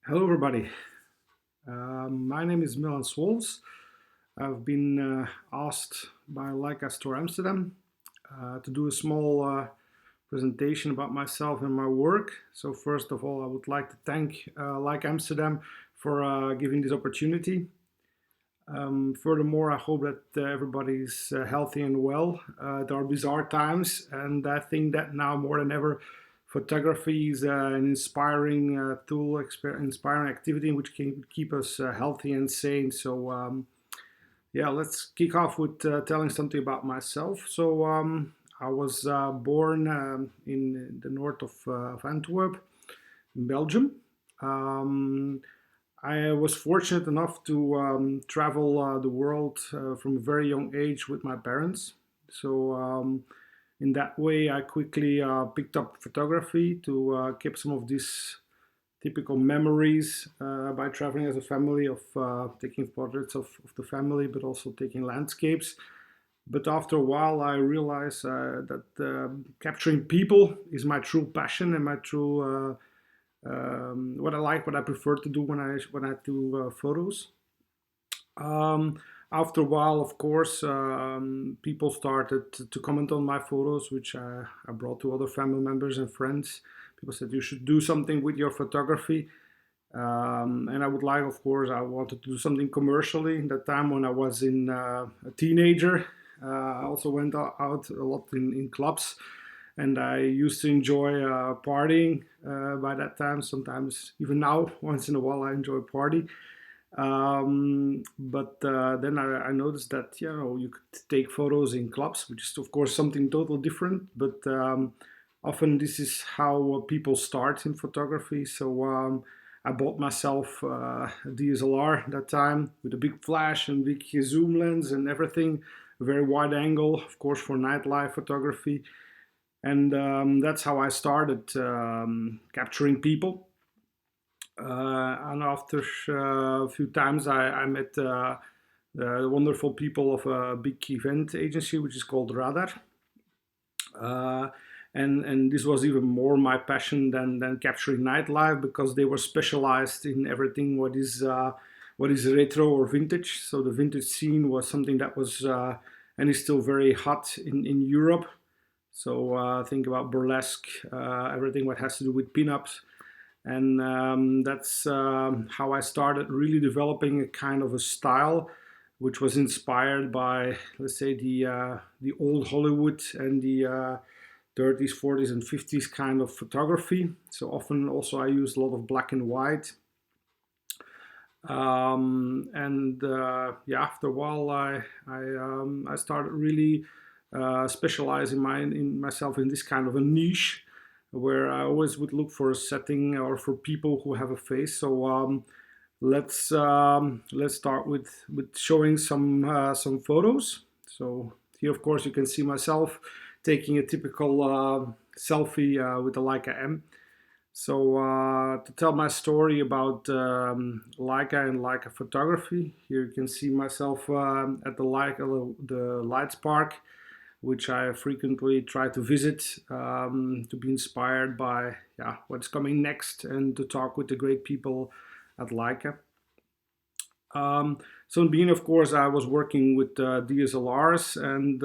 Hello, everybody. My name is Milan Swolfs. I've been asked by Leica Store Amsterdam to do a small presentation about myself and my work. So, first of all, I would like to thank Leica Amsterdam for giving this opportunity. Furthermore, I hope that everybody's healthy and well. There are bizarre times, and I think that now more than ever, photography is an inspiring tool, inspiring activity which can keep us healthy and sane. So, yeah, let's kick off with telling something about myself. So, I was born in the north of Antwerp, in Belgium. Um, I was fortunate enough to travel the world from a very young age with my parents. So, in that way, I quickly picked up photography to keep some of these typical memories by traveling as a family of taking portraits of the family, but also taking landscapes. But after a while, I realized that capturing people is my true passion and my true what I like, what I prefer to do when I do photos. Um, After a while, of course, people started to comment on my photos, which I brought to other family members and friends. People said you should do something with your photography, and I would like, of course, I wanted to do something commercially. In that time when I was in a teenager, I also went out a lot in clubs, and I used to enjoy partying by that time. Sometimes, even now, once in a while, I enjoy party. But then I noticed that you could take photos in clubs, which is of course something totally different. But often this is how people start in photography. So I bought myself a DSLR at that time with a big flash and big zoom lens and everything, a very wide angle, of course, for nightlife photography. And that's how I started capturing people. And after a few times, I met the wonderful people of a big event agency, which is called Radar. Uh, and this was even more my passion than capturing nightlife because they were specialized in everything what is retro or vintage. So the vintage scene was something that was and is still very hot in Europe. So think about burlesque, everything what has to do with pinups, and that's how I started really developing a kind of a style, which was inspired by, let's say, the old Hollywood and the 30s, 40s, and 50s kind of photography. So often also I use a lot of black and white. And yeah, after a while, I started really specializing in myself in this kind of a niche where I always would look for a setting or for people who have a face. So let's start with showing some photos. So here, of course, you can see myself taking a typical selfie with the Leica M. So to tell my story about Leica and Leica photography, here you can see myself at the Leica the Lights Park, which I frequently try to visit to be inspired by what's coming next and to talk with the great people at Leica. So in being, of course, I was working with DSLRs, and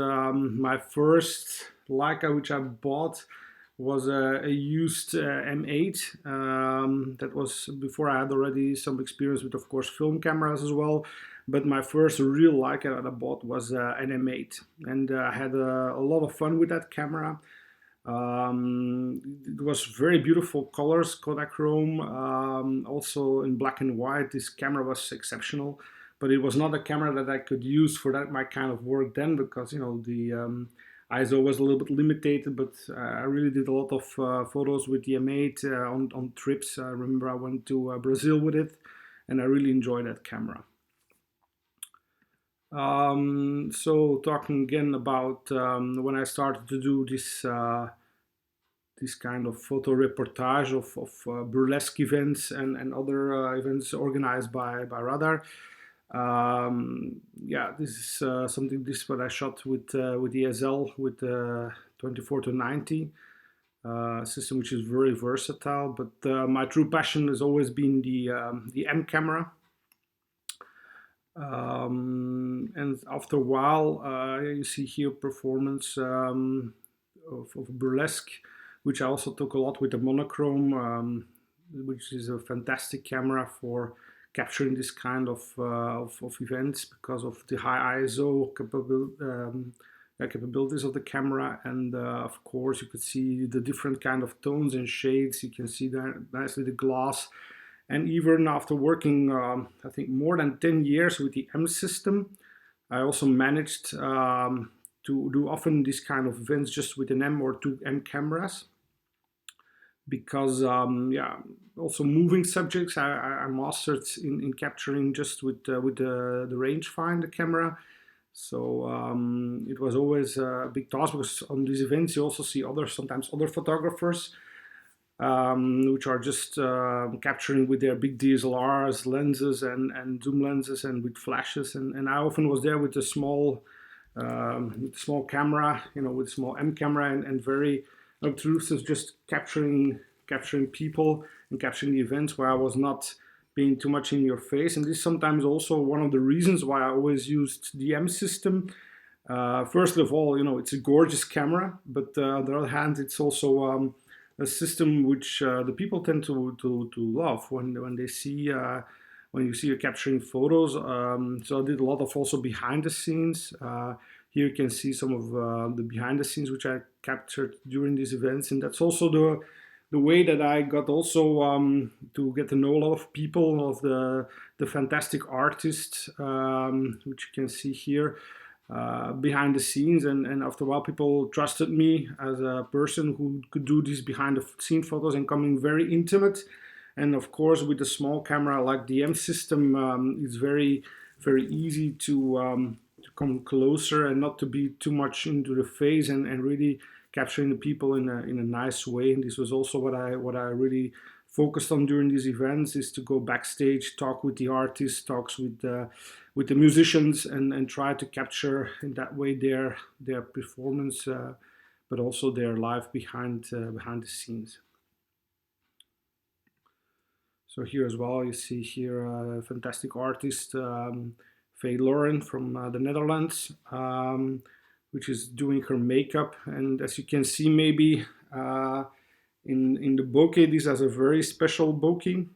my first Leica, which I bought, was a used M8. That was before I had already some experience with, of course, film cameras as well. But my first real Leica that I bought was an M8, and I had a lot of fun with that camera. It was very beautiful colors, Kodachrome, also in black and white. This camera was exceptional, but it was not a camera that I could use for that my kind of work then because the ISO was a little bit limited. But I really did a lot of photos with the M8 on trips. I remember I went to Brazil with it, and I really enjoyed that camera. So talking again about when I started to do this kind of photo reportage of burlesque events and other events organized by Radar. Yeah, this is something. This is what I shot with ESL with 24 to 90. system which is very versatile. But my true passion has always been the M camera. And after a while, you see here performance of burlesque, which I also took a lot with the monochrome, which is a fantastic camera for capturing this kind of events because of the high ISO capabilities of the camera. And of course, you could see the different kind of tones and shades. You can see that nicely the glass. And even after working, I think, more than 10 years with the M system, I also managed to do often this kind of events just with an M or two M cameras. Because, yeah, also moving subjects, I mastered in capturing just with the rangefinder camera. So it was always a big task, because on these events you also see sometimes other photographers which are just capturing with their big DSLRs, lenses, and zoom lenses, and with flashes. And I often was there with a small camera, with a small M camera, and very obtrusive, just capturing people and capturing the events where I was not being too much in your face. And this is sometimes also one of the reasons why I always used the M system. First of all, it's a gorgeous camera, but on the other hand, it's also a system which the people tend to love when they see when you see you capturing photos. So I did a lot of also behind the scenes. Here you can see some of the behind the scenes which I captured during these events, and that's also the way that I got also to get to know a lot of people, of the fantastic artists, which you can see here. Behind the scenes, and after a while people trusted me as a person who could do these behind the scene photos and coming very intimate. And of course, with a small camera like the M system, it's very easy to come closer and not to be too much into the face, and really capturing the people in a nice way. And this was also what I really focused on during these events, is to go backstage, talk with the artists, talks with the musicians, and try to capture in that way their performance, but also their life behind the scenes. So here as well, you see here a fantastic artist, Faye Lauren from the Netherlands, which is doing her makeup. And as you can see, maybe in the bokeh, this has a very special bokeh,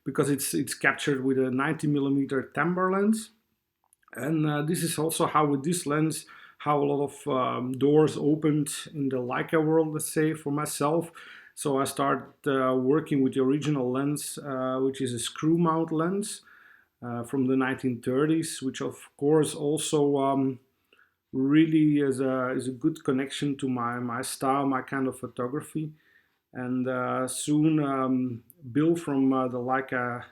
because it's captured with a 90mm Thambar lens. And this is also how, with this lens, how a lot of doors opened in the Leica world, let's say, for myself. So I started working with the original lens, which is a screw mount lens from the 1930s, which of course also really is a good connection to my style, my kind of photography. And soon Bill from the Leica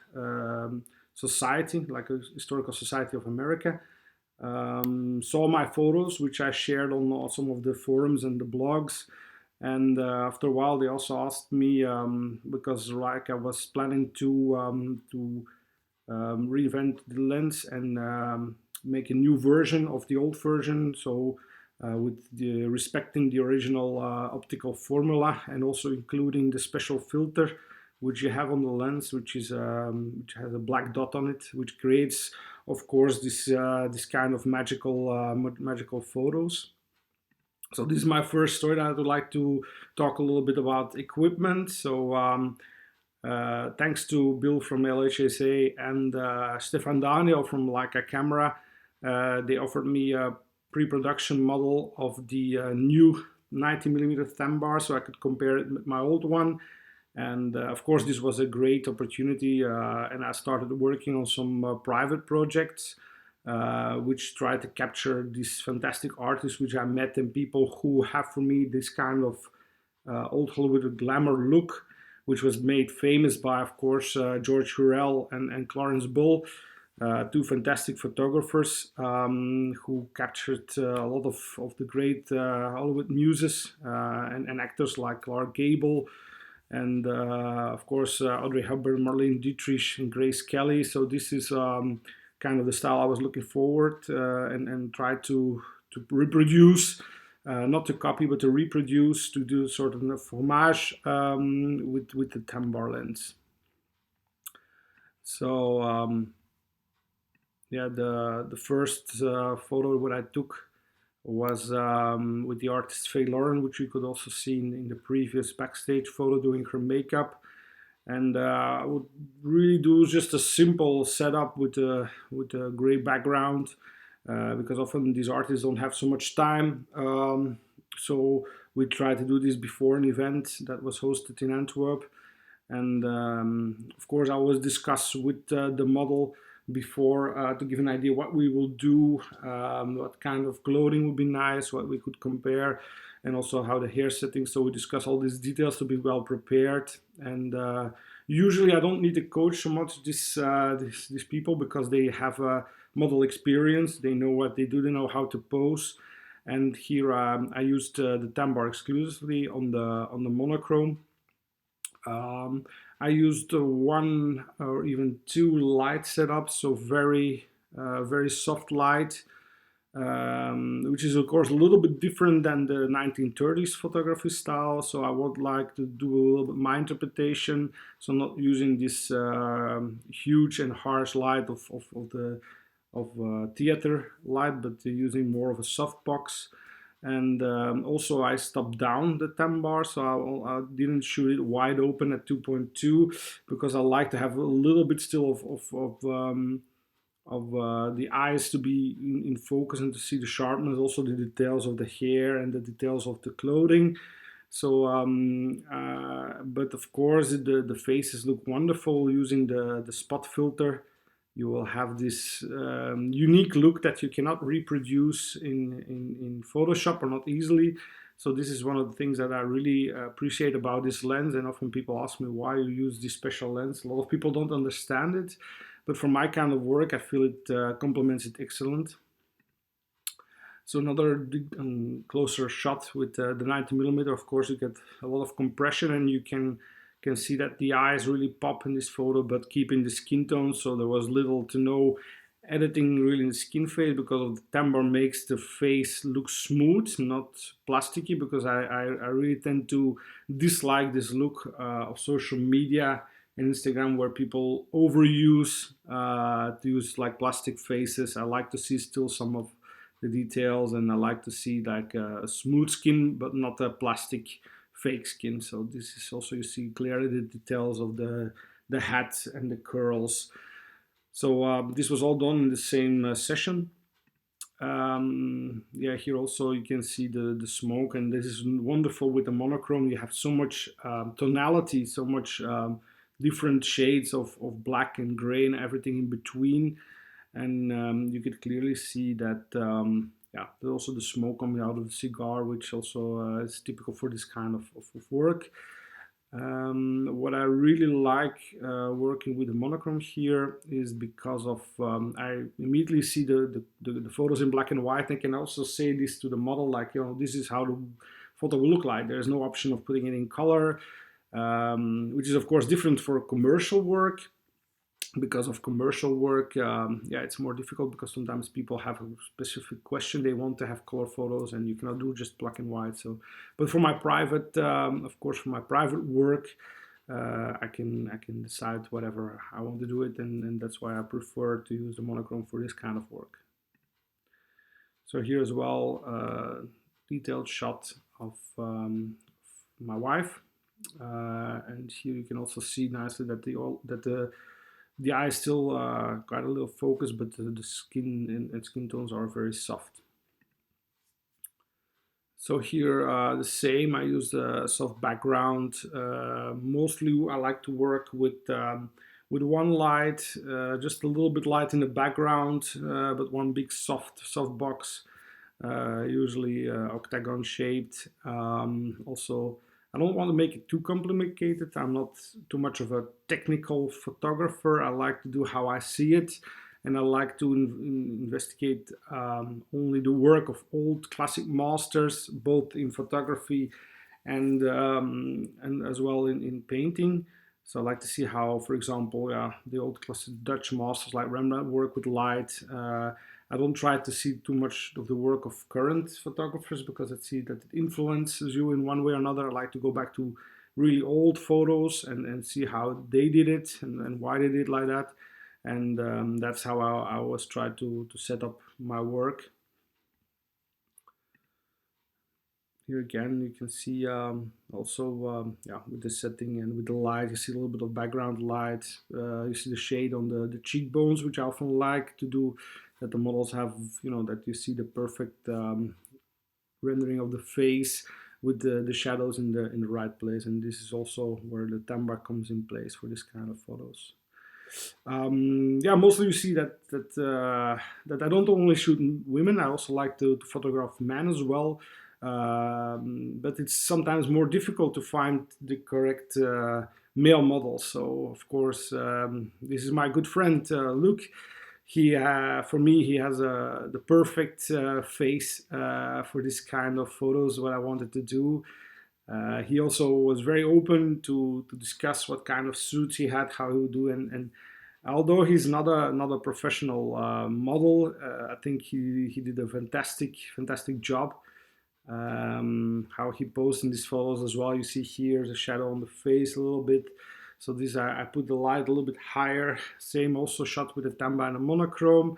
Society, Leica Historical Society of America, saw my photos, which I shared on some of the forums and the blogs. And after a while, they also asked me, because Leica was planning to reinvent the lens and make a new version of the old version. So with respecting the original optical formula, and also including the special filter which you have on the lens, which has a black dot on it, which creates, of course, this kind of magical photos. So this is my first story that I would like to talk a little bit about equipment. So thanks to Bill from LHSA and Stefan Daniel from Leica Camera, they offered me a pre-production model of the new 90mm Thambar, so I could compare it with my old one. And of course, this was a great opportunity, and I started working on some private projects, which try to capture these fantastic artists which I met, and people who have for me this kind of old Hollywood glamour look, which was made famous by, of course, George Hurrell and Clarence Bull, two fantastic photographers who captured a lot of the great Hollywood muses and actors like Clark Gable, and of course Audrey Hepburn, Marlene Dietrich, and Grace Kelly. So this is kind of the style I was looking forward and try to reproduce not to copy but to reproduce, to do sort of a homage with the Thambar lens. So yeah, the first photo what I took was with the artist Faye Lauren, which you could also see in the previous backstage photo doing her makeup. And I would really do just a simple setup with a gray background, because often these artists don't have so much time. So we tried to do this before an event that was hosted in Antwerp. And of course, I always discuss with the model before to give an idea what we will do, what kind of clothing would be nice, what we could compare, and also how the hair setting. So we discuss all these details to be well prepared. And usually I don't need to coach so much these people, because they have a model experience, they know what they do, they know how to pose. And here I used the Thambar exclusively on the monochrome. I used one or even two light setups, so very soft light, which is of course a little bit different than the 1930s photography style. So I would like to do a little bit my interpretation, so not using this huge and harsh light of theater light, but using more of a softbox. And also I stopped down the Thambar, so I didn't shoot it wide open at 2.2, because I like to have a little bit still of the eyes to be in focus and to see the sharpness, also the details of the hair and the details of the clothing. So, but of course the faces look wonderful using the spot filter. You will have this unique look that you cannot reproduce in Photoshop, or not easily. So this is one of the things that I really appreciate about this lens. And often people ask me why you use this special lens. A lot of people don't understand it, but for my kind of work, I feel it complements it excellent. So another closer shot with the 90mm. Of course, you get a lot of compression, and you can see that the eyes really pop in this photo, but keeping the skin tone. So there was little to no editing really in the skin phase, because of the Thambar makes the face look smooth, not plasticky, because I really tend to dislike this look of social media and Instagram, where people overuse to use like plastic faces. I like to see still some of the details, and I like to see like a smooth skin, but not a plastic fake skin. So this is also, you see clearly the details of the hat and the curls. So this was all done in the same session. Yeah, here also you can see the smoke, and this is wonderful with the monochrome. You have so much tonality, so much different shades of black and gray and everything in between. And you could clearly see that yeah, there's also the smoke coming out of the cigar, which also is typical for this kind of work. What I really like working with the monochrome here is because of I immediately see the photos in black and white. I can also say this to the model, like, you know, this is how the photo will look like. There's no option of putting it in color, which is of course different for commercial work. Because of commercial work, yeah, it's more difficult, because sometimes people have a specific question, they want to have color photos, and you cannot do just black and white. So, but for my private, of course, for my private work, I can decide whatever I want to do it, and that's why I prefer to use the monochrome for this kind of work. So here as well, detailed shot of my wife, and here you can also see nicely that the eye is still quite a little focus, but the skin and skin tones are very soft. So here the same, I use a soft background. Mostly I like to work with one light, just a little bit light in the background, but one big soft box, usually octagon shaped. Also, I don't want to make it too complicated. I'm not too much of a technical photographer. I like to do how I see it, and I like to investigate only the work of old classic masters, both in photography and as well in painting. So I like to see how, for example, the old classic Dutch masters like Rembrandt work with light. I don't try to see too much of the work of current photographers because I see that it influences you in one way or another. I like to go back to really old photos and see how they did it and why they did it like that. And that's how I always try to set up my work. Here again, you can see also yeah, with the setting and with the light, you see a little bit of background light. You see the shade on the cheekbones, which I often like to do, that the models have, you know, that you see the perfect rendering of the face with the shadows in the right place. And this is also where the Thambar comes in place for this kind of photos. Yeah, mostly you see that I don't only shoot women. I also like to photograph men as well. But it's sometimes more difficult to find the correct male models. So of course, this is my good friend Luke. He, for me, he has the perfect face for this kind of photos. What I wanted to do. He also was very open to discuss what kind of suits he had, how he would do, and although he's not a professional model, I think he did a fantastic job. How he posed in these photos as well. You see here the shadow on the face a little bit. So this I put the light a little bit higher. Same also shot with the Thambar and a monochrome.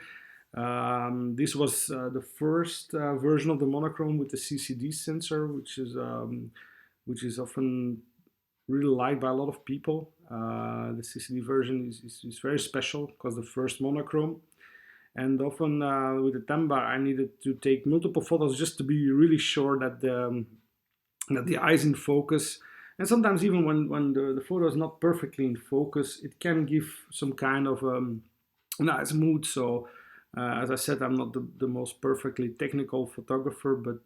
This was the first version of the monochrome with the CCD sensor, which is often really liked by a lot of people. The CCD version is very special because the first monochrome. And often with the Thambar, I needed to take multiple photos just to be really sure that the eye is in focus. And sometimes even when the photo is not perfectly in focus, it can give some kind of nice mood. So as I said, I'm not the most perfectly technical photographer, but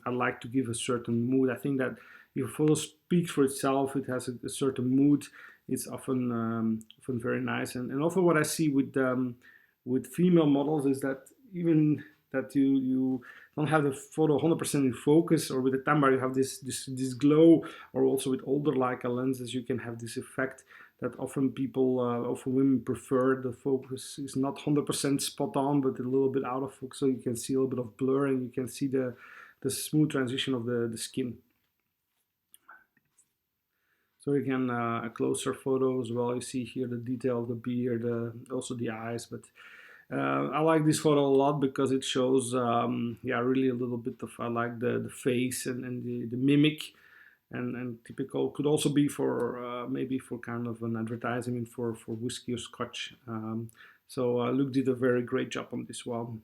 I like to give a certain mood. I think that if a photo speaks for itself, it has a certain mood. It's often very nice. And often what I see with female models is that even that you don't have the photo 100% in focus, or with the Thambar you have this glow, or also with older Leica lenses you can have this effect that often often women prefer. The focus is not 100% spot on, but a little bit out of focus, so you can see a little bit of blur and you can see the smooth transition of the skin. So again, a closer photo as well. You see here the detail of the beard, also the eyes, but I like this photo a lot because it shows, yeah, really a little bit of, I like the face and the mimic, and typical could also be for maybe for kind of an advertisement for whiskey or scotch. So Luke did a very great job on this one.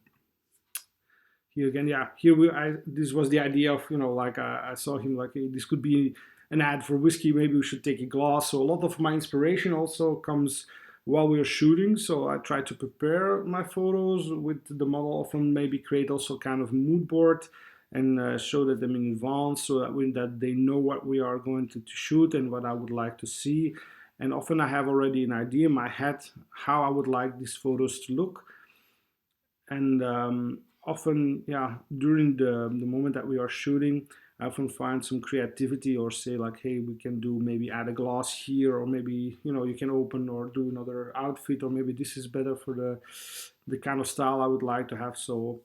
Here again, yeah, this was the idea of, you know, like I saw him like, hey, this could be an ad for whiskey, maybe we should take a glass. So a lot of my inspiration also comes while we are shooting. So I try to prepare my photos with the model, often maybe create also kind of mood board and show that them in advance, so that they know what we are going to shoot and what I would like to see. And often I have already an idea in my head how I would like these photos to look. And often, yeah, during the moment that we are shooting, I often find some creativity, or say like, hey, we can do, maybe add a glass here, or maybe, you know, you can open or do another outfit, or maybe this is better for the kind of style I would like to have. So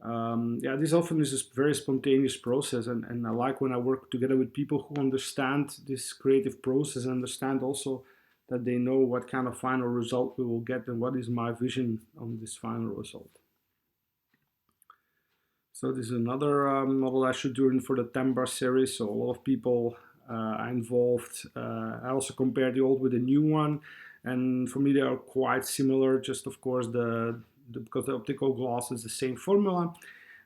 yeah, this often is a very spontaneous process, and I like when I work together with people who understand this creative process and understand also that they know what kind of final result we will get and what is my vision on this final result. So this is another model I shoot during for the Thambar series. So a lot of people are involved. I also compare the old with the new one, and for me they are quite similar. Just of course because the optical glass is the same formula,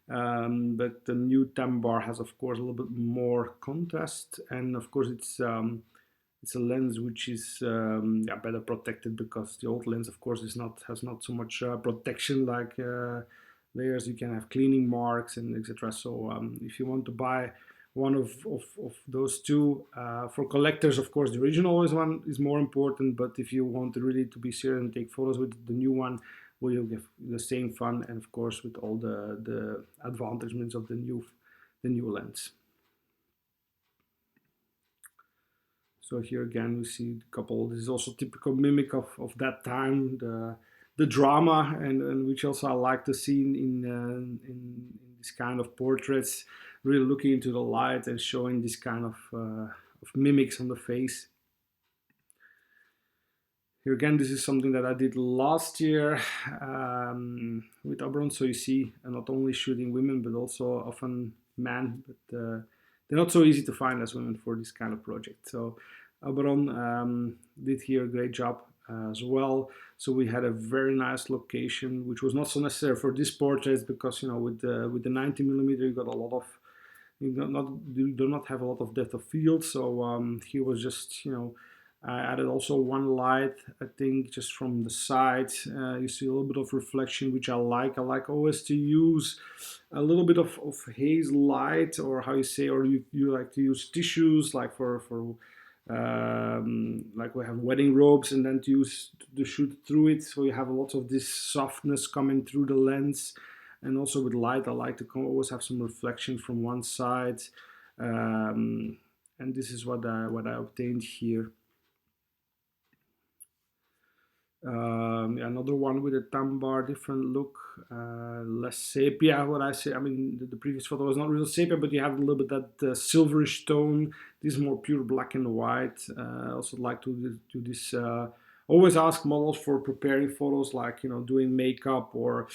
but the new Thambar has of course a little bit more contrast, and of course it's a lens which is yeah, better protected, because the old lens of course has not so much protection like layers. You can have cleaning marks and etc. So if you want to buy one of those two, for collectors of course the original one is more important, but if you want to really to be serious and take photos with the new one, well, you'll get the same fun, and of course with all the advantagements of the new lens. So here again we see a couple. This is also typical mimic of that time. the drama, and which also I like to see in this kind of portraits, really looking into the light and showing this kind of mimics on the face. Here again, this is something that I did last year with Oberon. So you see, not only shooting women, but also often men. But they're not so easy to find as women for this kind of project. So Oberon did here a great job as well. So we had a very nice location, which was not so necessary for this portrait because with the 90mm you got a lot of you do not have a lot of depth of field. So he was just I added also one light, I think, just from the side. You see a little bit of reflection, which I like. I like always to use a little bit of haze light, or how you say, or you like to use tissues, like for like we have wedding robes, and then to shoot through it. So you have a lot of this softness coming through the lens. And also with light, I like to always have some reflection from one side. And this is what I obtained here. Another one with a Thambar, different look, less sepia. What I say, I mean, the previous photo was not real sepia, but you have a little bit that silverish tone. This is more pure black and white. I also like to do this. Always ask models for preparing photos, like doing makeup or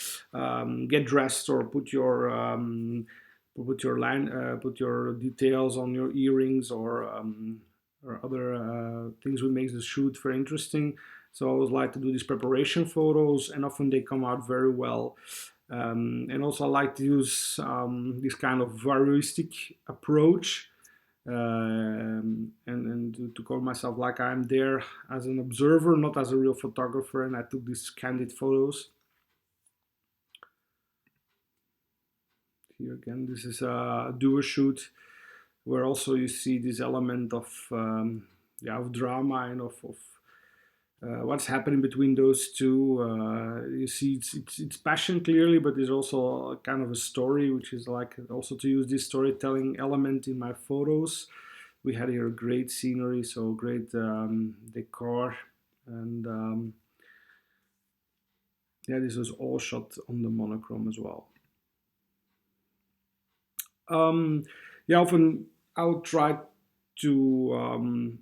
get dressed or put your put your details on your earrings or other things that makes the shoot very interesting. So I always like to do these preparation photos, and often they come out very well. And also I like to use this kind of voyeuristic approach, and to call myself like I'm there as an observer, not as a real photographer, and I took these candid photos. Here again, this is a duo shoot, where also you see this element of drama and of what's happening between those two. You see it's passion clearly, but there's also a kind of a story, which is like also to use this storytelling element in my photos. We had here a great scenery, so great decor, and yeah, this was all shot on the monochrome as well. Yeah, often I would try to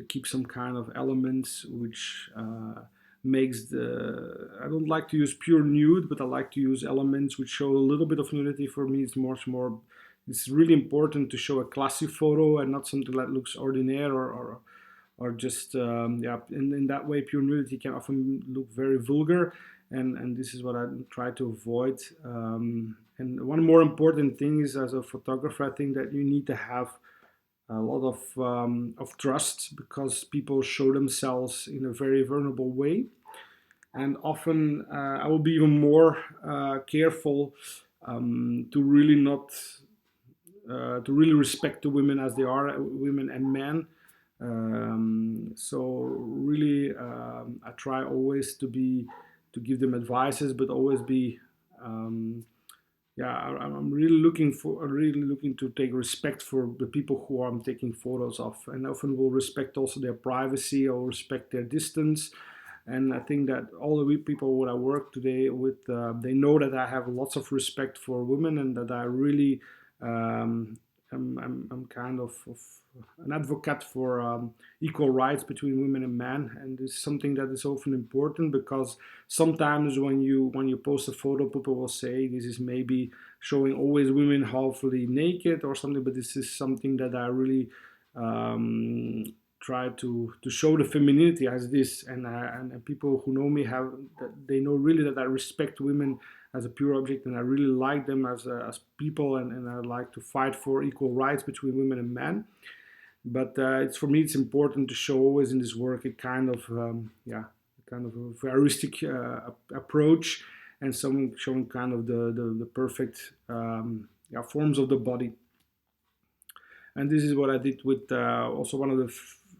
keep some kind of elements which makes the. I don't like to use pure nude, but I like to use elements which show a little bit of nudity. For me, it's much more. It's really important to show a classy photo and not something that looks ordinary or just yeah. In that way, pure nudity can often look very vulgar, and this is what I try to avoid. And one more important thing is, as a photographer, I think that you need to have a lot of trust, because people show themselves in a very vulnerable way, and often I will be even more careful to really not to really respect the women as they are, women and men. So really, I try always to give them advices, but always be yeah, I'm really looking to take respect for the people who I'm taking photos of, and often will respect also their privacy or respect their distance. And I think that all the people who I work today with, they know that I have lots of respect for women, and that I really I'm kind of an advocate for equal rights between women and men, and it's something that is often important, because sometimes when you post a photo, people will say this is maybe showing always women halfly naked or something, but this is something that I really try to show the femininity as this, and people who know me have that they know really that I respect women as a pure object, and I really like them as people, and I like to fight for equal rights between women and men. But it's for me, it's important to show always in this work a kind of kind of a voyeuristic approach, and some showing kind of the perfect forms of the body. And this is what I did with also one of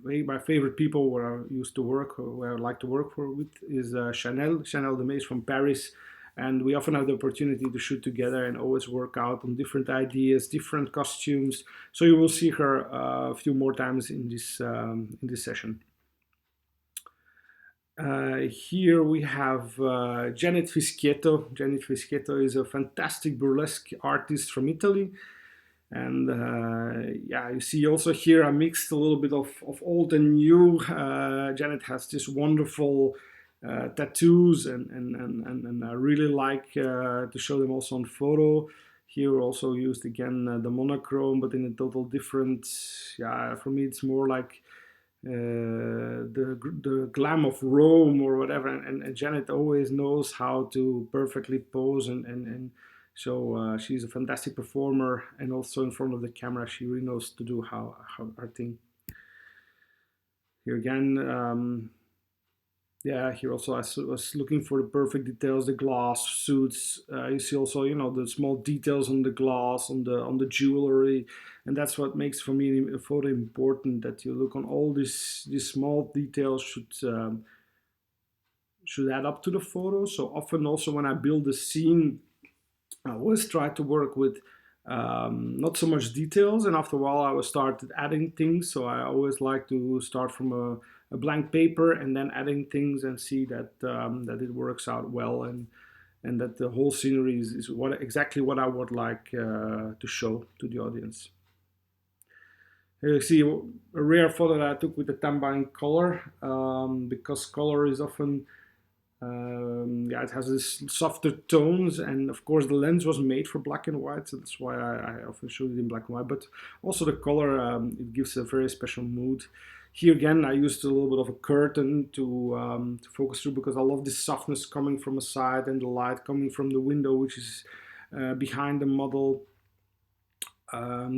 my favorite people where I used to work, or where I like to work with, is Chanel de Mees from Paris. And we often have the opportunity to shoot together and always work out on different ideas, different costumes. So you will see her a few more times in this session. Here we have Janet Fischietto. Janet Fischietto is a fantastic burlesque artist from Italy. And yeah, you see also here I mixed a little bit of old and new. Janet has this wonderful tattoos, and I really like to show them also on photo. Here also used again the monochrome, but in a total different. Yeah, for me it's more like the glam of Rome or whatever. And Janet always knows how to perfectly pose, and so she's a fantastic performer, and also in front of the camera she really knows to do how her thing. Here again, yeah, here also I was looking for the perfect details, the glass suits. You see also, you know, the small details on the glass, on the jewelry, and that's what makes for me a photo important. That you look on all these small details should add up to the photo. So often also when I build a scene, I always try to work with not so much details, and after a while I will start adding things. So I always like to start from a blank paper and then adding things and see that that it works out well, and that the whole scenery is what exactly what I would like to show to the audience. Here you see a rare photo that I took with the Thambar in color, because color is often yeah, it has this softer tones, and of course the lens was made for black and white, so that's why I often shoot it in black and white. But also the color, it gives a very special mood. Here again, I used a little bit of a curtain to focus through, because I love this softness coming from a side and the light coming from the window, which is behind the model.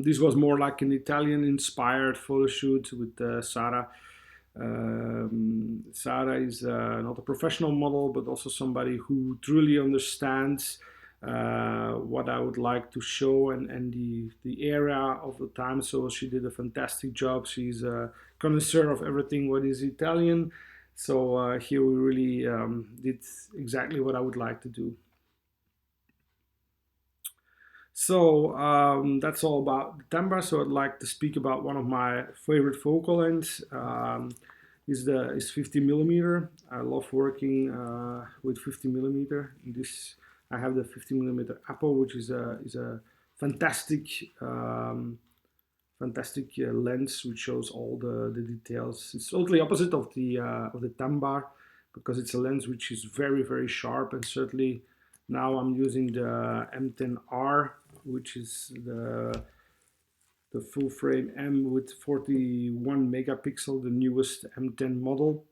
This was more like an Italian-inspired photo shoot with Sara. Sara is not a professional model, but also somebody who truly understands what I would like to show, and the area of the time. So she did a fantastic job. She's a connoisseur of everything what is Italian. So here we really did exactly what I would like to do. So that's all about the Thambar. So I'd like to speak about one of my favorite focal lengths. Is 50 millimeter. I love working with 50 millimeter. This I have the 50 millimeter Apple, which is a fantastic fantastic lens, which shows all the details. It's totally opposite of the Thambar, because it's a lens which is very sharp, and certainly now I'm using the M10R, which is the full frame M with 41 megapixel, the newest M10 model,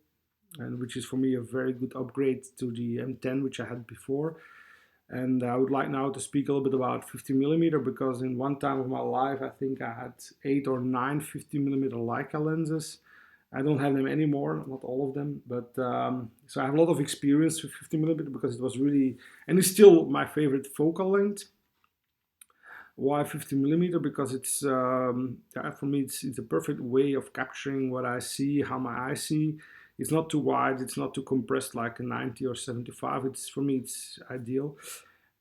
and which is for me a very good upgrade to the M10 which I had before. And I would like now to speak a little bit about 50 millimeter, because in one time of my life I think I had 8 or 9 50 millimeter Leica lenses. I don't have them anymore, not all of them, but so I have a lot of experience with 50 millimeter, because it was really, and it's still my favorite focal length. Why 50 millimeter? Because it's yeah, for me it's a perfect way of capturing what I see, how my eyes see. It's not too wide, it's not too compressed like a 90 or 75. It's, for me it's ideal.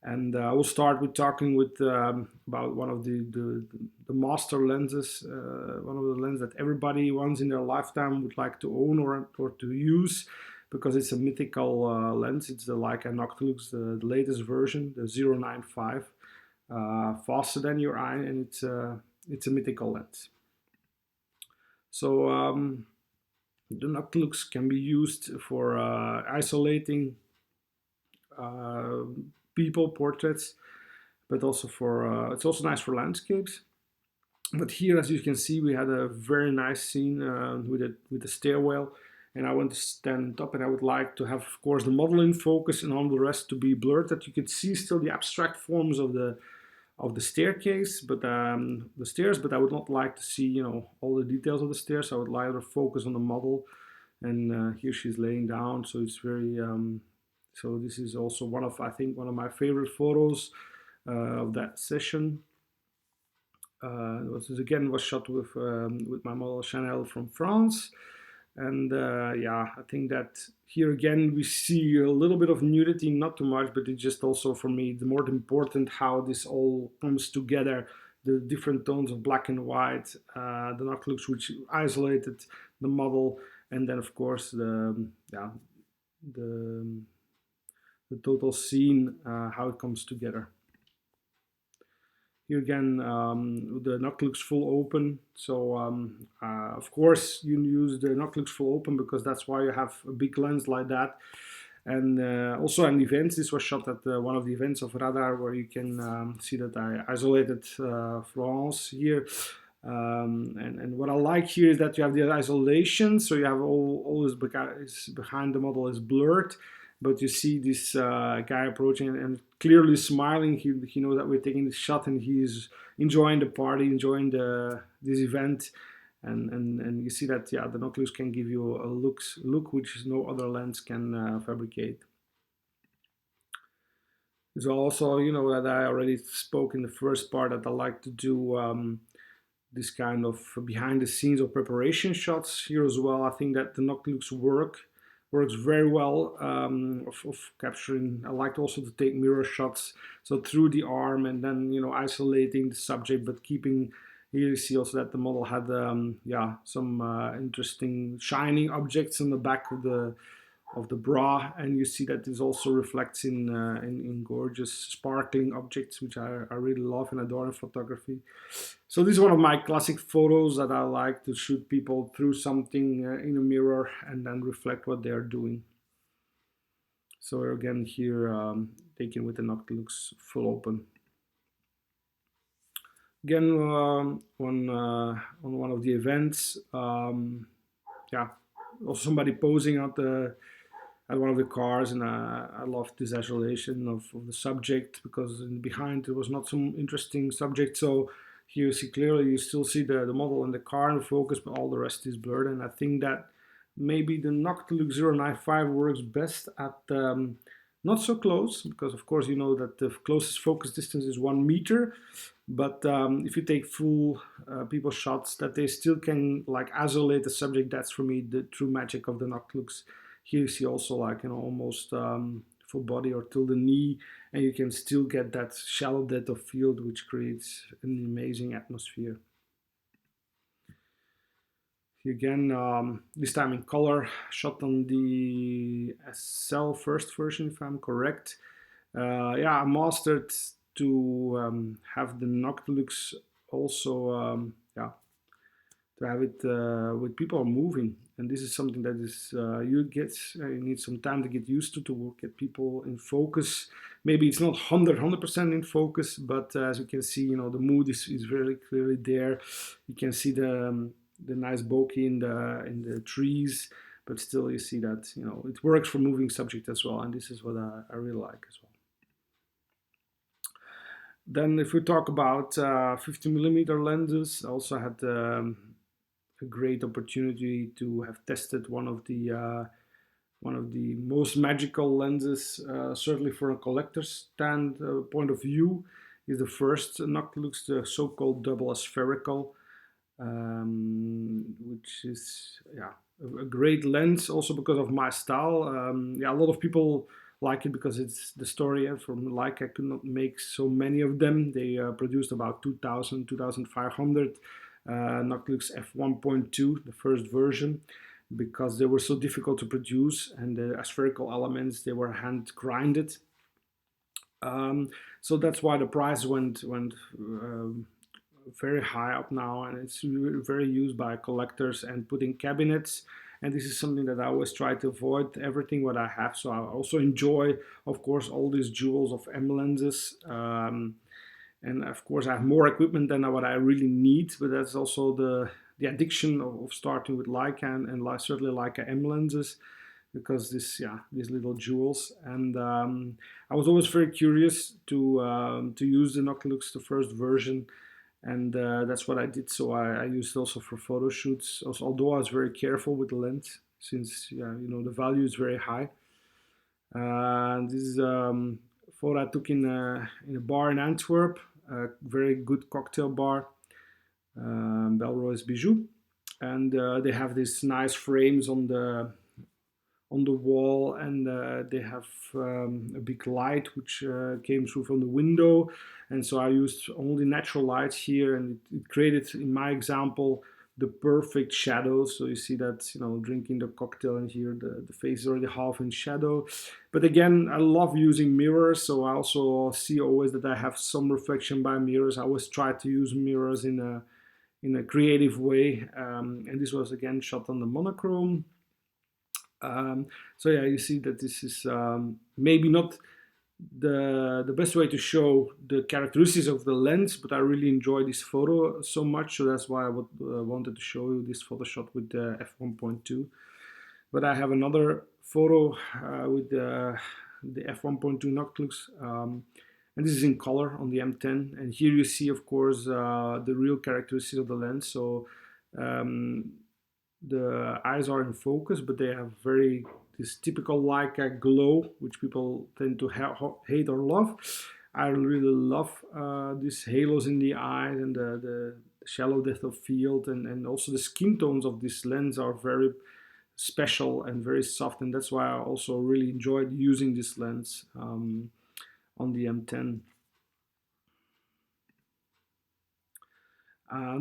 And I will start with talking with about one of the master lenses, one of the lenses that everybody once in their lifetime would like to own or to use, because it's a mythical lens. It's the Leica Noctilux, the latest version, the 095. Faster than your eye, and it's a mythical lens. So the Noctilux can be used for isolating people portraits, but also for it's also nice for landscapes. But here, as you can see, we had a very nice scene with a stairwell, and I want to stand up, and I would like to have, of course, the model in focus and all the rest to be blurred, that you could see still the abstract forms of the staircase, but the stairs. But I would not like to see, you know, all the details of the stairs. I would like to focus on the model, and here she's laying down. So it's very. So this is also I think one of my favorite photos of that session. Was shot with my model Chanel from France. And yeah, I think that here again we see a little bit of nudity, not too much, but it's just also for me the more important how this all comes together, the different tones of black and white, the Noctilux which isolated the model, and then of course the the, the total scene, how it comes together. Here again, the Noctilux full open. So of course you use the Noctilux full open because that's why you have a big lens like that. And also in events, this was shot at one of the events of Radar, where you can see that I isolated Florence here. And what I like here is that you have the isolation, so you have all is behind the model is blurred, but you see this guy approaching and clearly smiling. He knows that we're taking this shot, and he's enjoying the party, enjoying this event. And you see that, yeah, the Noctilux can give you a look which no other lens can fabricate. There's also, you know, that I already spoke in the first part, that I like to do this kind of behind the scenes or preparation shots here as well. I think that the Noctilux works very well of capturing. I like also to take mirror shots, so through the arm, and then, you know, isolating the subject, but keeping. Here you see also that the model had yeah, some interesting shining objects on the back of the bra, and you see that this also reflects in gorgeous sparkling objects, which I really love and adore in photography. So this is one of my classic photos that I like to shoot people through something in a mirror and then reflect what they are doing. So again here taken with the Noctilux full open. Again, on one of the events, yeah, also somebody posing at one of the cars, and I loved this isolation of the subject, because behind there was not some interesting subject. So here you see clearly, you still see the model and the car in focus, but all the rest is blurred. And I think that maybe the Noctilux 095 works best at not so close, because of course you know that the closest focus distance is 1 meter. But if you take full people shots, that they still can like isolate the subject. That's for me the true magic of the Noctilux. Here you see also, like, you know, almost full body or till the knee, and you can still get that shallow depth of field, which creates an amazing atmosphere. Here again, this time in color, shot on the SL first version, if I'm correct. Yeah, I mastered to have the Noctilux also, yeah, to have it with people moving, and this is something that is you need some time to get used to get people in focus. Maybe it's not 100% in focus, but as you can see, you know, the mood is very clearly there. You can see the nice bokeh in the trees, but still you see that, you know, it works for moving subject as well, and this is what I really like as well. Then if we talk about 50mm lenses, I also had a great opportunity to have tested one of the most magical lenses, certainly for a collector's point of view, is the first Noctilux, the so-called double aspherical, which is, yeah, a great lens also because of my style. Yeah, a lot of people like it because it's the story from Leica could not make so many of them. They produced about 2,000, 2,500 Noctilux f1.2, the first version, because they were so difficult to produce, and the aspherical elements, they were hand grinded. So that's why the price went very high up now, and it's very used by collectors and put in cabinets. And this is something that I always try to avoid everything what I have. So I also enjoy, of course, all these jewels of M lenses. And of course, I have more equipment than what I really need, but that's also the addiction of starting with Leica and certainly Leica M lenses, because these little jewels. And I was always very curious to use the Noctilux, the first version, and that's what I did. So I used it also for photo shoots. Also, although I was very careful with the lens, since the value is very high. This is a photo I took in a bar in Antwerp, a very good cocktail bar, Belroy's Bijou, and they have these nice frames on the wall, and they have a big light which came through from the window, and so I used only natural lights here, and it created, in my example, the perfect shadows. So you see that, you know, drinking the cocktail, and here the face is already half in shadow. But again, I love using mirrors, so I also see always that I have some reflection by mirrors. I always try to use mirrors in a creative way, and this was again shot on the monochrome. So yeah, you see that this is maybe not the best way to show the characteristics of the lens, but I really enjoy this photo so much, so that's why I wanted to show you this photo shot with the f1.2. But I have another photo with the f1.2 Noctilux, and this is in color on the M10. And here you see, of course, the real characteristics of the lens. So the eyes are in focus, but they have this typical Leica glow, which people tend to hate or love. I really love these halos in the eyes, and the shallow depth of field, and also the skin tones of this lens are very special and very soft, and that's why I also really enjoyed using this lens on the M10.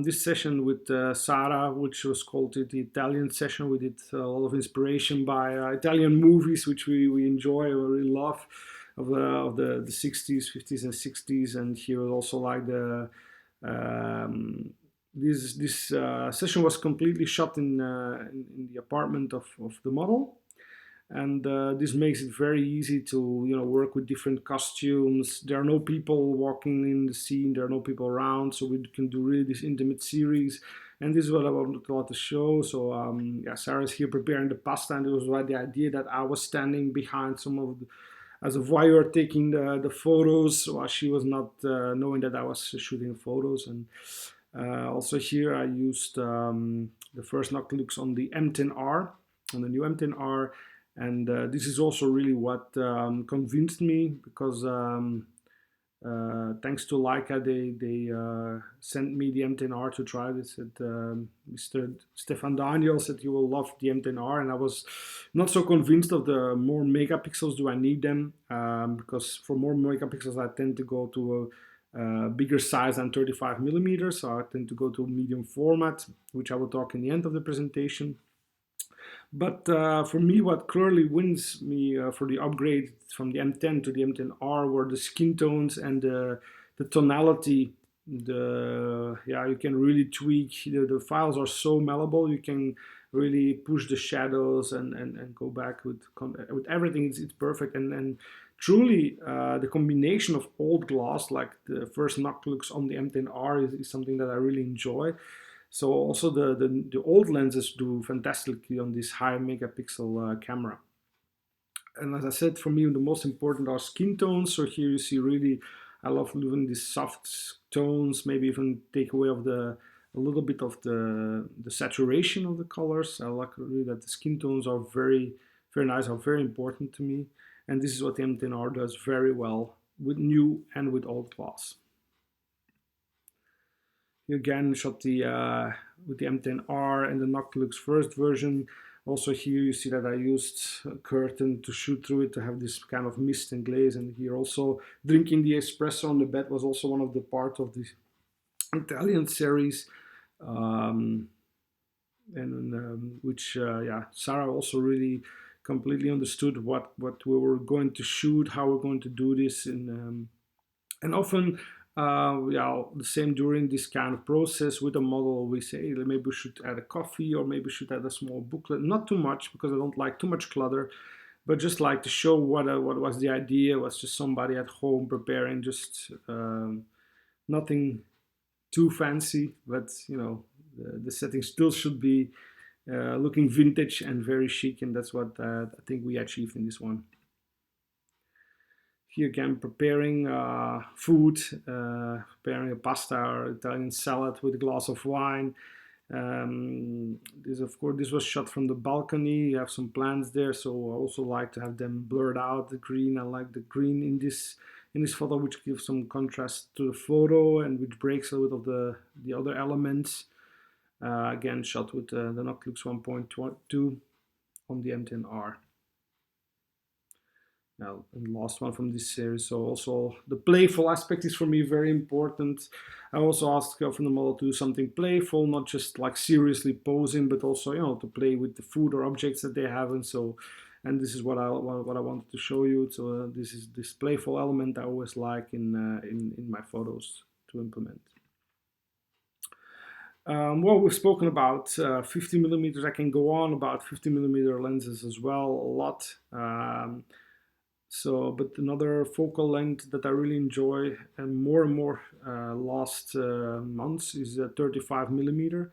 This session with Sara, which was called the Italian session, we did a lot of inspiration by Italian movies, which we enjoy, we really love, of the 60s, 50s, and 60s. And here was also like this session was completely shot in the apartment of the model. And this makes it very easy to, you know, work with different costumes. There are no people walking in the scene, there are no people around, so we can do really this intimate series. And this is what I wanted to show. So yeah, Sarah's here preparing the pasta, and it was right the idea that I was standing behind some of as a voyeur taking the photos, while she was not knowing that I was shooting photos. And also here I used the first Noctilux on the M10R, on the new M10R. And this is also really what convinced me, because thanks to Leica, they sent me the M10R to try this. Mr. Stefan Daniel said you will love the M10R, and I was not so convinced of the more megapixels. Do I need them? Because for more megapixels, I tend to go to a bigger size than 35 millimeters. So I tend to go to medium format, which I will talk in the end of the presentation. But for me, what clearly wins me for the upgrade from the M10 to the M10R were the skin tones and the tonality. Yeah, you can really tweak. The files are so malleable. You can really push the shadows and go back with everything. It's perfect. And truly, the combination of old glass, like the first Noctilux on the M10R, is something that I really enjoy. So also the old lenses do fantastically on this high megapixel camera. And as I said, for me, the most important are skin tones. So here you see really, I love doing these soft tones, maybe even take away of a little bit of the saturation of the colors. I like really that the skin tones are very, very nice, are very important to me. And this is what the M10R does very well with new and with old glass. Again, shot with the M10R and the Noctilux first version. Also here you see that I used a curtain to shoot through it to have this kind of mist and glaze. And here also drinking the espresso on the bed was also one of the parts of the Italian series. Which yeah, Sarah also really completely understood what we were going to shoot, how we're going to do this, and often yeah, the same during this kind of process with a model, we say maybe we should add a coffee, or maybe we should add a small booklet. Not too much, because I don't like too much clutter, but just like to show what was the idea. It was just somebody at home preparing, just nothing too fancy, but you know, the setting still should be looking vintage and very chic, and that's what I think we achieved in this one. Here again, preparing food, preparing a pasta or Italian salad with a glass of wine. This, of course, this was shot from the balcony. You have some plants there, so I also like to have them blurred out. The green, I like the green in this photo, which gives some contrast to the photo and which breaks a little bit of the other elements. Again, shot with the Noctilux 1.2 on the M10R. and the last one from this series. So also the playful aspect is for me very important. I also asked from the model to do something playful, not just like seriously posing, but also to play with the food or objects that they have, and this is what I wanted to show you. So this is this playful element I always like in my photos to implement. Well, we've spoken about 50 millimeters. I can go on about 50 millimeter lenses as well, a lot. But another focal length that I really enjoy and more last months is 35 millimeter.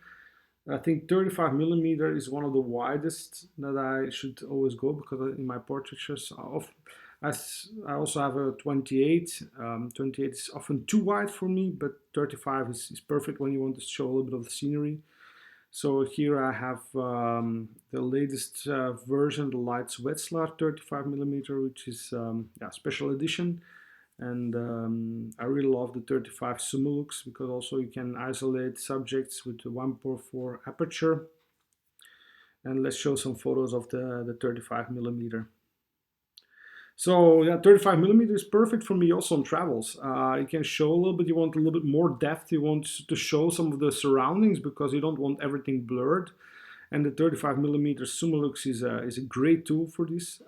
I think 35 millimeter is one of the widest that I should always go, because in my portraitures, I also have a 28. 28 is often too wide for me, but 35 is perfect when you want to show a little bit of the scenery. So here I have the latest version, the Leica Wetzlar 35 millimeter, which is special edition. And I really love the 35 Sumilux, because also you can isolate subjects with the 1.4 aperture. And let's show some photos of the 35 millimeter. So yeah, 35 millimeter is perfect for me also on travels. You can show a little bit, you want a little bit more depth, you want to show some of the surroundings because you don't want everything blurred. And the 35 millimeter Sumilux is a great tool for this,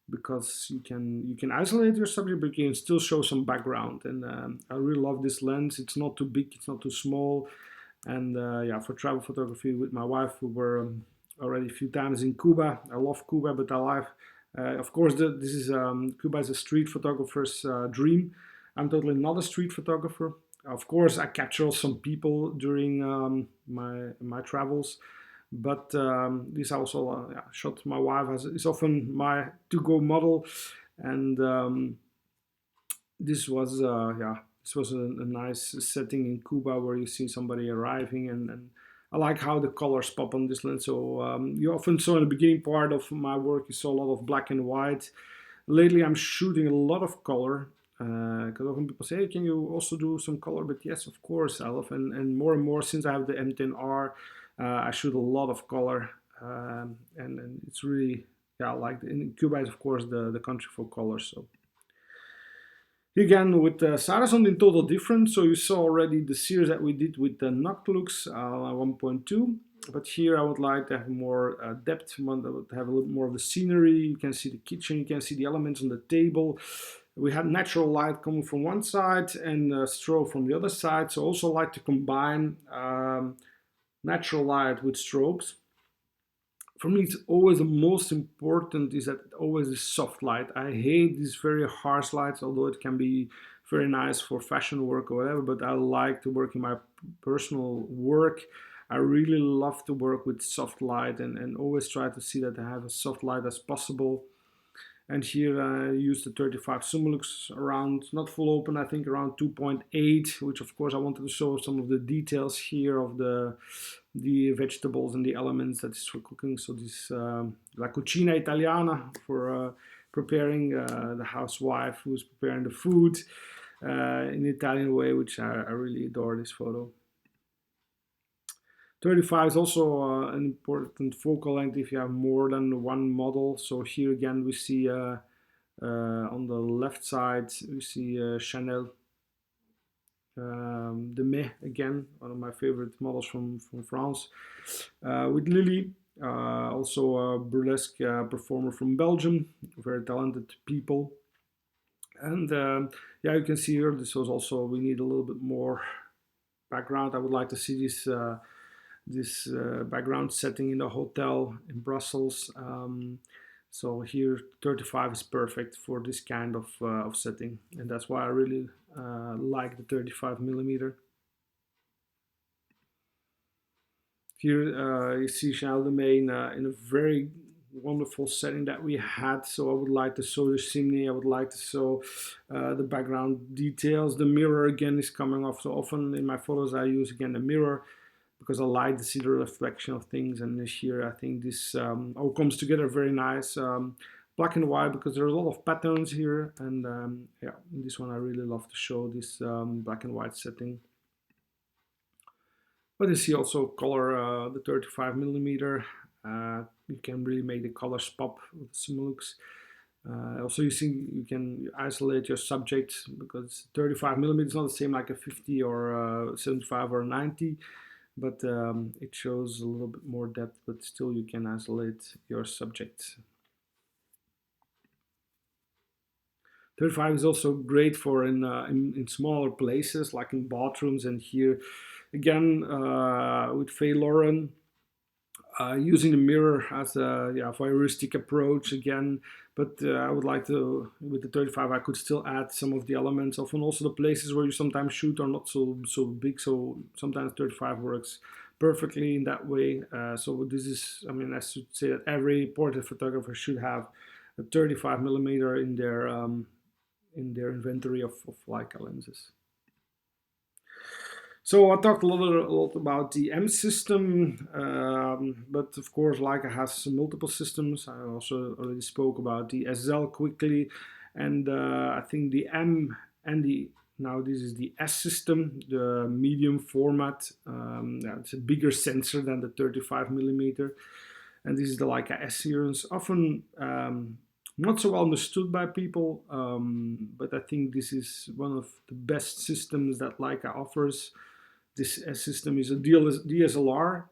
because you can isolate your subject, but you can still show some background. And I really love this lens. It's not too big, it's not too small. And yeah, for travel photography with my wife, we were already a few times in Cuba. I love Cuba, but I like of course, this is Cuba is a street photographer's dream. I'm totally not a street photographer. Of course, I capture some people during my travels, but this also shot my wife is often my to-go model, and this was this was a nice setting in Cuba where you see somebody arriving, and I like how the colors pop on this lens. So you often saw in the beginning part of my work, you saw a lot of black and white. Lately, I'm shooting a lot of color, because often people say, hey, can you also do some color? But yes, of course, I love, and more since I have the M10R, I shoot a lot of color, and it's really, I like it. And Cuba is of course the country for color. So again, with Sarah, something total different. So you saw already the series that we did with the Noctilux 1.2. But here I would like to have more depth. I want to have a little more of the scenery. You can see the kitchen, you can see the elements on the table. We had natural light coming from one side and strobe from the other side. So also like to combine natural light with strobes. For me, it's always the most important is that always is soft light. I hate these very harsh lights, although it can be very nice for fashion work or whatever, but I like to work in my personal work. I really love to work with soft light, and always try to see that I have as soft light as possible. And here I use the 35 Sumilux around, not full open, I think around 2.8, which of course I wanted to show some of the details here of the vegetables and the elements that is for cooking. So this La Cucina Italiana for preparing the housewife who's preparing the food in the Italian way, which I really adore this photo. 35 is also an important focal length if you have more than one model. So here again we see on the left side we see Chanel de Mai, again one of my favorite models from France, with Lily, also a burlesque performer from Belgium, very talented people. And yeah, you can see here this was also, we need a little bit more background. I would like to see this background setting in a hotel in Brussels. So here 35 is perfect for this kind of setting, and that's why I really like the 35 millimeter. Here you see Chanel de Mai in a very wonderful setting that we had. So I would like to show the chimney, I would like to show the background details. The mirror again is coming off. So often in my photos I use again the mirror, because I like to see the reflection of things. And this year I think this all comes together very nice. Black and white, because there's a lot of patterns here, and yeah, in this one I really love to show this black and white setting. But you see also color, the 35 millimeter. You can really make the colors pop with Sumilux. Also, you can isolate your subject because 35 millimeters is not the same like a 50 or 75 or 90, but it shows a little bit more depth, but still you can isolate your subject. 35 is also great for in smaller places like in bathrooms, and here again with Faye Lauren using the mirror as a voyeuristic approach again, but I would like to, with the 35 I could still add some of the elements. Often also the places where you sometimes shoot are not so big, so sometimes 35 works perfectly in that way. So this is, I mean, I should say that every portrait photographer should have a 35 millimeter in their inventory of Leica lenses. So I talked a lot about the M system, but of course Leica has multiple systems. I also already spoke about the SL quickly, and I think the M and the, now this is the S system, the medium format. Yeah, it's a bigger sensor than the 35 millimeter, and this is the Leica S series. Often not so well understood by people, but I think this is one of the best systems that Leica offers. This system is a DSLR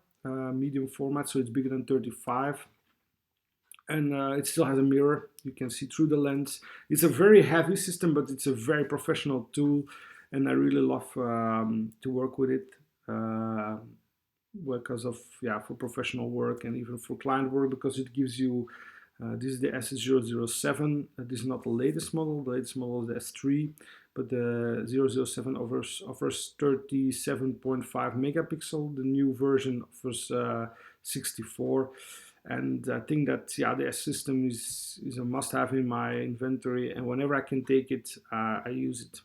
medium format, so it's bigger than 35, and it still has a mirror. You can see through the lens. It's a very heavy system, but it's a very professional tool, and I really love to work with it because of, yeah, for professional work and even for client work, because it gives you this is the S007. This is not the latest model. The latest model is the S3, but the 007 offers 37.5 megapixel. The new version offers 64, and I think that, yeah, the S system is a must-have in my inventory, and whenever I can take it, I use it.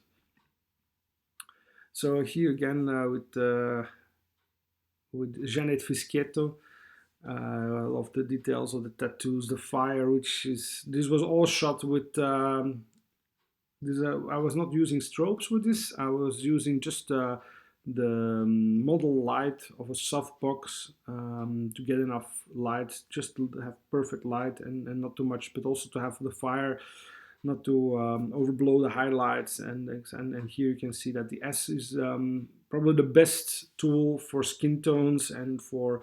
So here again with Janet Fischietto. I love the details of the tattoos, the fire, this was all shot with this. I was not using strobes with this. I was using just the model light of a softbox to get enough light, just to have perfect light and not too much, but also to have the fire not to overblow the highlights. And here you can see that the S is probably the best tool for skin tones and for,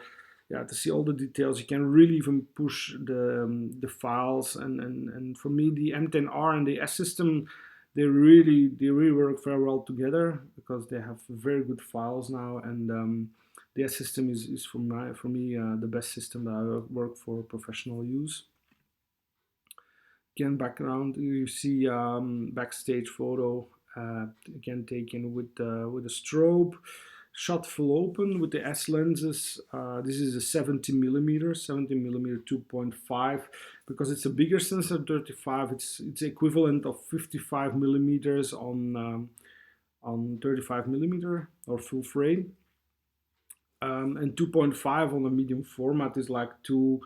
yeah, to see all the details. You can really even push the files, and for me the M10R and the S system, they really work very well together because they have very good files now, and the S system is for me the best system that I work for professional use. Again, background, you see backstage photo, again taken with a strobe, shot full open with the S lenses. This is a 70 millimeter 2.5, because it's a bigger sensor. 35, it's equivalent of 55 millimeters on 35 millimeter or full frame, and 2.5 on a medium format is like 2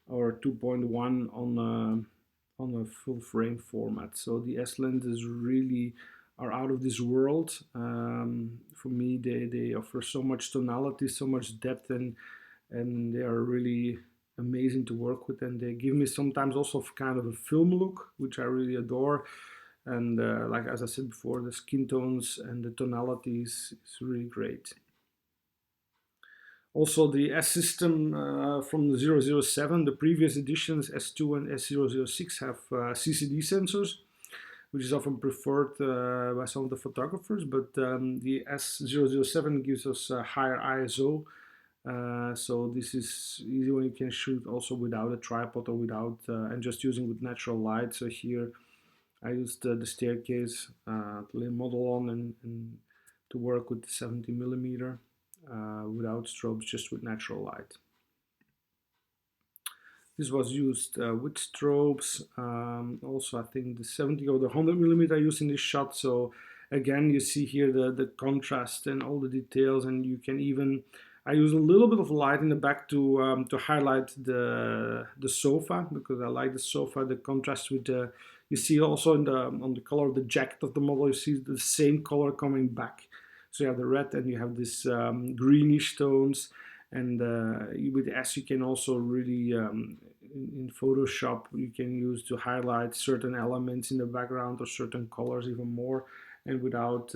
or 2.1 on a full frame format. So the S lenses really are out of this world. For me, they offer so much tonality, so much depth, and they are really amazing to work with, and they give me sometimes also kind of a film look, which I really adore. And like as I said before, the skin tones and the tonalities is really great. Also, the S system from the 007, the previous editions S2 and S006 have CCD sensors, which is often preferred by some of the photographers, but the S007 gives us a higher ISO, so this is easy when you can shoot also without a tripod or without, and just using with natural light. So here I used the staircase to lay model on and to work with the 70 millimeter. Without strobes, just with natural light. This was used with strobes. Also, I think the 70 or the 100 millimeter I used in this shot. So again, you see here the contrast and all the details, and you can even, I use a little bit of light in the back to highlight the sofa, because I like the sofa, the contrast with the, you see also in on the color of the jacket of the model, you see the same color coming back. So you have the red and you have this greenish tones, and with the S you can also really in Photoshop you can use to highlight certain elements in the background or certain colors even more, and without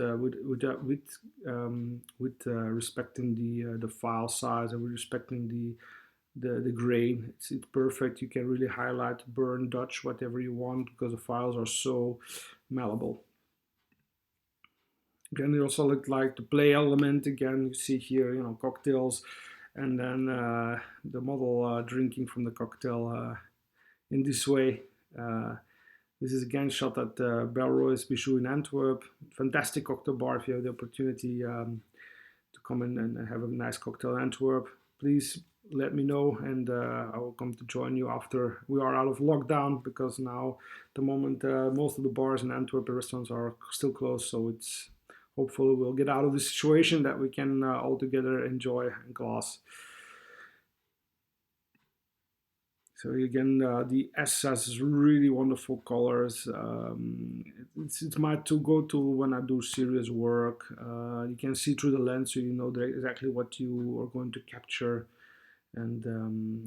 respecting the file size and with respecting the grain. It's perfect. You can really highlight, burn, dodge, whatever you want, because the files are so malleable. Again, you also look like the play element. Again, you see here, you know, cocktails, and then the model drinking from the cocktail in this way. This is again shot at Belroy's Bijou in Antwerp. Fantastic cocktail bar. If you have the opportunity to come in and have a nice cocktail in Antwerp, please let me know, and I will come to join you after we are out of lockdown, because now at the moment most of the bars in Antwerp and restaurants are still closed, so it's hopefully we'll get out of this situation that we can all together enjoy a glass. So again, the S has really wonderful colors. It's my go-to when I do serious work. You can see through the lens, so you know exactly what you are going to capture. And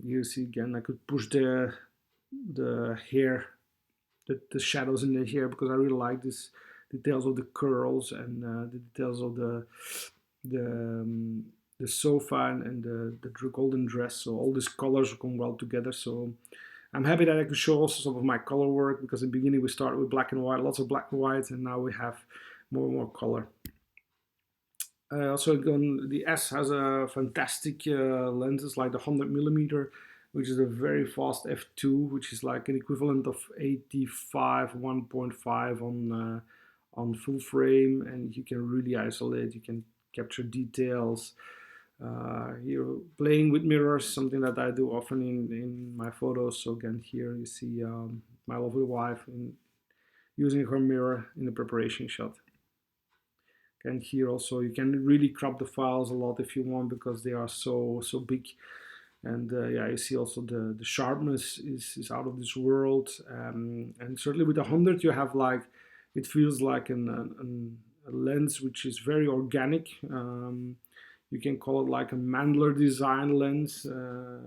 you see again, I could push the hair, the shadows in the hair, because I really like this details of the curls and the details of the sofa and the golden dress. So all these colors come well together. So I'm happy that I could show also some of my color work, because in the beginning we started with black and white, lots of black and white, and now we have more and more color. Also, the S has a fantastic lenses like the 100mm, which is a very fast f2, which is like an equivalent of 85 1.5 on full frame, and you can really isolate. You can capture details. Here, playing with mirrors, something that I do often in my photos. So again, here you see my lovely wife using her mirror in the preparation shot. And here also you can really crop the files a lot if you want, because they are so big. And yeah, you see also the sharpness is out of this world. And certainly with 100 you have like, it feels like a lens which is very organic. You can call it like a Mandler design lens,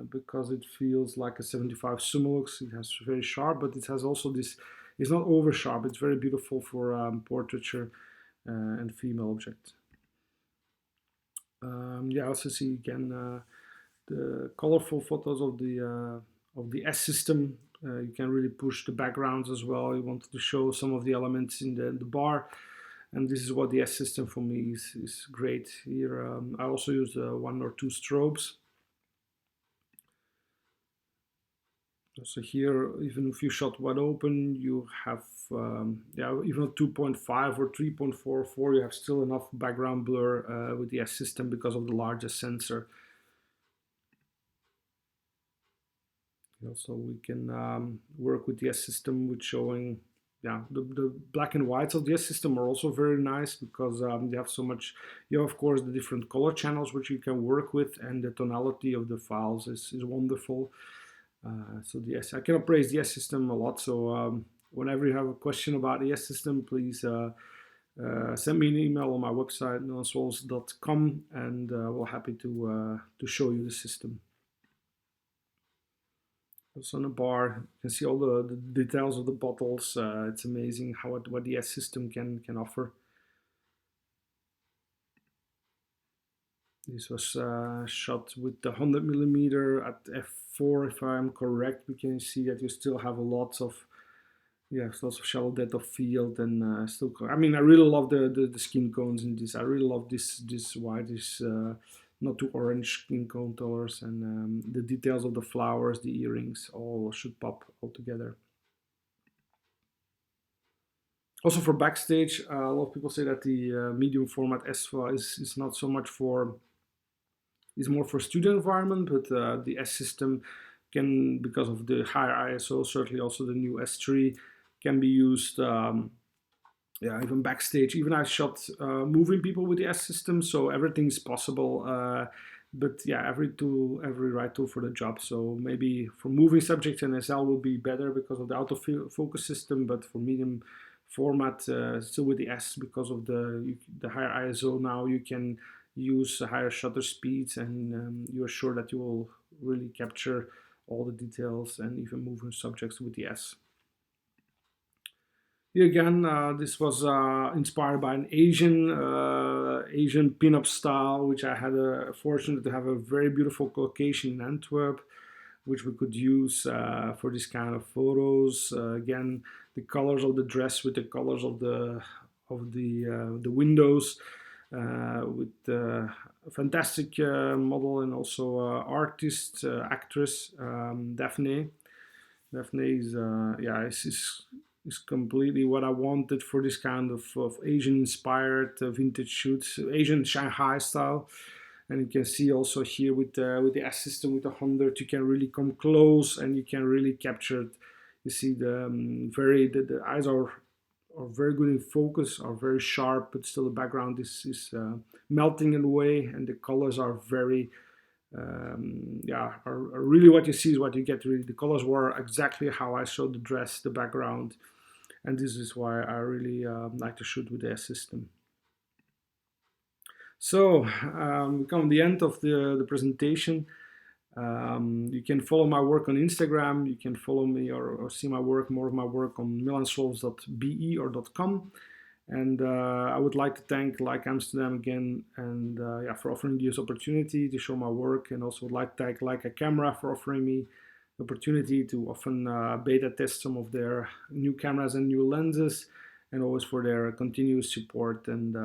because it feels like a 75 Summilux. It has very sharp, but it has also this, it's not over sharp. It's very beautiful for portraiture and female objects. Yeah, I also see again the colorful photos of the S system. You can really push the backgrounds as well. You wanted to show some of the elements in the bar, and this is what the S system for me is great. Here I also use 1 or 2 strobes. So here, even if you shot wide open, you have yeah, even at 2.5 or 3.44, you have still enough background blur with the S system because of the larger sensor. Also, we can work with the S system with showing, yeah, the black and whites of the S system are also very nice, because they have so much. You have, of course, the different color channels which you can work with, and the tonality of the files is wonderful. So the S, I cannot praise the S system a lot. So whenever you have a question about the S system, please send me an email on my website, milanswolfs.com, and we're happy to show you the system. Also on the bar, you can see all the details of the bottles. It's amazing what the S system can offer. This was shot with the 100mm at f4, if I'm correct. We can see that you still have lots of shallow depth of field, and still. I mean, I really love the skin cones in this. I really love this whitish, not too orange skin cone colors, and the details of the flowers, the earrings, all should pop all together. Also for backstage, a lot of people say that the medium format S4 is not so much for, is more for studio environment, but the S system can, because of the higher ISO, certainly also the new S3, can be used yeah, even backstage. Even I shot moving people with the S system, so everything's possible. But yeah, every right tool for the job. So maybe for moving subjects, an SL will be better because of the autofocus system, but for medium format, still with the S, because of the higher ISO now, you can use higher shutter speeds, and you're sure that you will really capture all the details and even moving subjects with the S. Here again, this was inspired by an Asian pin-up style, which I had fortunate to have a very beautiful location in Antwerp, which we could use for this kind of photos. Again, the colors of the dress with the colors of the windows, with a fantastic model and also artist, actress, Daphne. Daphne is is completely what I wanted for this kind of Asian-inspired vintage shoots, Asian Shanghai style. And you can see also here with the S system with the 100, you can really come close and you can really capture it. You see the the eyes are very good in focus, are very sharp, but still the background is melting in a way, and the colors are very are really what you see is what you get. Really, the colors were exactly how I showed the dress, the background, and this is why I really like to shoot with the S system. So we come to the end of the presentation. You can follow my work on Instagram. You can follow me or see my work, more of my work on milanswolfs.be or .com. And I would like to thank Leica Amsterdam again, and for offering me this opportunity to show my work, and also would like to thank Leica Camera for offering me the opportunity to often beta test some of their new cameras and new lenses, and always for their continuous support and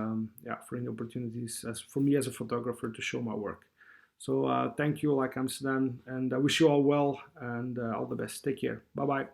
offering opportunities for me as a photographer to show my work. So thank you, Leica Amsterdam, and I wish you all well and all the best. Take care. Bye bye.